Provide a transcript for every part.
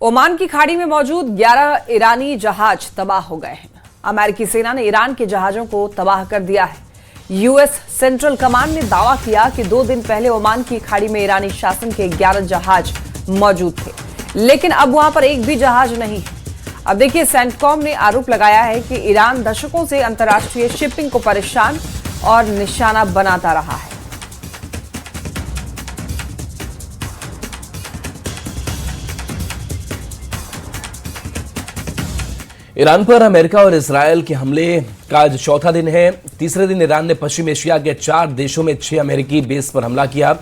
Oman की खाड़ी में मौजूद 11 ईरानी जहाज तबाह हो गए हैं। अमेरिकी सेना ने ईरान के जहाजों को तबाह कर दिया है। यूएस सेंट्रल कमांड ने दावा किया कि 2 दिन पहले ओमान की खाड़ी में ईरानी शासन के 11 जहाज मौजूद थे, लेकिन अब वहां पर एक भी जहाज नहीं है। अब देखिए, सेंटकॉम ने आरोप लगाया है कि ईरान दशकों से अंतर्राष्ट्रीय शिपिंग को परेशान और निशाना बनाता रहा है। ईरान पर अमेरिका और इजरायल के हमले का आज चौथा दिन है। तीसरे दिन ईरान ने पश्चिम एशिया के 4 देशों में 6 अमेरिकी बेस पर हमला किया।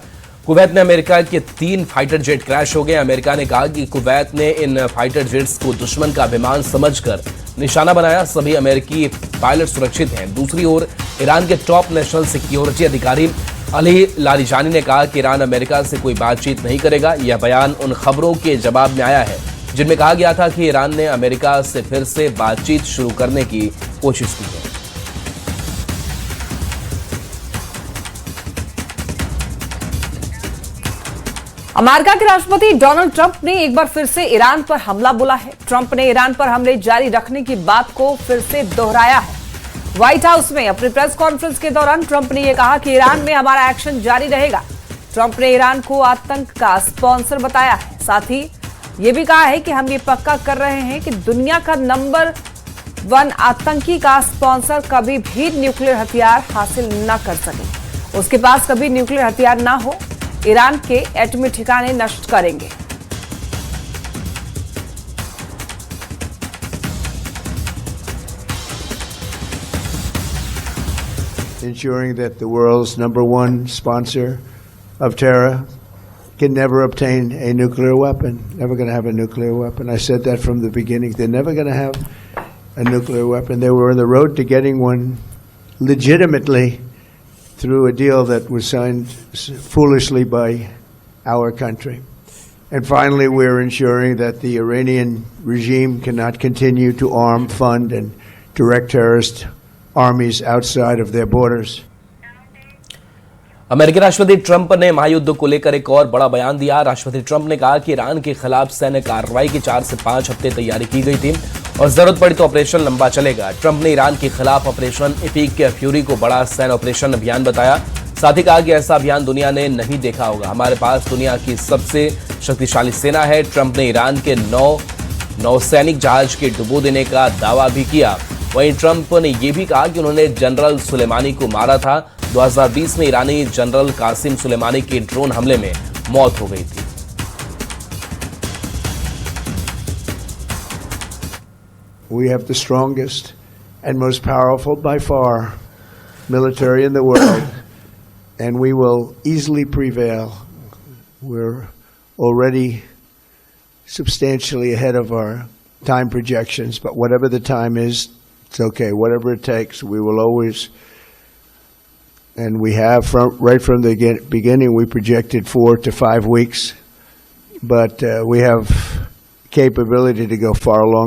कुवैत में अमेरिका के 3 फाइटर जेट क्रैश हो गए। अमेरिका ने कहा कि कुवैत ने इन फाइटर जेट्स को दुश्मन का विमान समझकर निशाना बनाया। सभी अमेरिकी पायलट सुरक्षित हैं। दूसरी ओर ईरान के टॉप नेशनल सिक्योरिटी अधिकारी अली लारिजानी ने कहा कि ईरान अमेरिका से कोई बातचीत नहीं करेगा। यह बयान उन खबरों के जवाब में आया है जिनमें कहा गया था कि ईरान ने अमेरिका से फिर से बातचीत शुरू करने की कोशिश की है। अमेरिका के राष्ट्रपति डोनाल्ड ट्रंप ने एक बार फिर से ईरान पर हमला बोला है। ट्रंप ने ईरान पर हमले जारी रखने की बात को फिर से दोहराया है। व्हाइट हाउस में अपनी प्रेस कॉन्फ्रेंस के दौरान ट्रंप ने यह कहा कि ईरान में हमारा एक्शन जारी रहेगा। ट्रंप ने ईरान को आतंक का स्पॉन्सर बताया है। साथ ही ये भी कहा है कि हम ये पक्का कर रहे हैं कि दुनिया का नंबर 1 आतंकी का स्पॉन्सर कभी भी न्यूक्लियर हथियार हासिल न कर सके। उसके पास कभी न्यूक्लियर हथियार ना हो। ईरान के एटमी ठिकाने नष्ट करेंगे। Ensuring that the world's number 1 sponsor of terror can never obtain a nuclear weapon, never going to have a nuclear weapon. I said that from the beginning. They're never going to have a nuclear weapon. They were on the road to getting one legitimately through a deal that was signed foolishly by our country. And finally, we're ensuring that the Iranian regime cannot continue to arm, fund, and direct terrorist armies outside of their borders. अमेरिकी राष्ट्रपति Trump ने महायुद्ध को लेकर एक और बड़ा बयान दिया। राष्ट्रपति ट्रंप ने कहा कि ईरान के खिलाफ सैन्य कार्रवाई की 4 से 5 हफ्ते तैयारी की गई थी और जरूरत पड़ी तो ऑपरेशन लंबा चलेगा। ट्रंप ने ईरान के खिलाफ ऑपरेशन इपिक फ्यूरी को बड़ा सैन्य ऑपरेशन अभियान बताया। साथ ही कहा कि ऐसा अभियान दुनिया ने नहीं देखा होगा। हमारे पास दुनिया की सबसे शक्तिशाली सेना है। ट्रंप ने ईरान के 9 नौसैनिक जहाज के डुबो देने का दावा भी किया। वहीं ट्रंप ने यह भी कहा कि उन्होंने जनरल सुलेमानी को मारा था। 2020 में ईरानी जनरल कासिम सुलेमानी के ड्रोन हमले में मौत हो गई थी। We have the strongest and most powerful by far military in the world, and we will easily prevail. We're already substantially ahead of our time projections, but whatever the time is, it's okay. Whatever it takes, we will always. And we have, right from the beginning, we projected 4 to 5 weeks, but we have capability to go far along.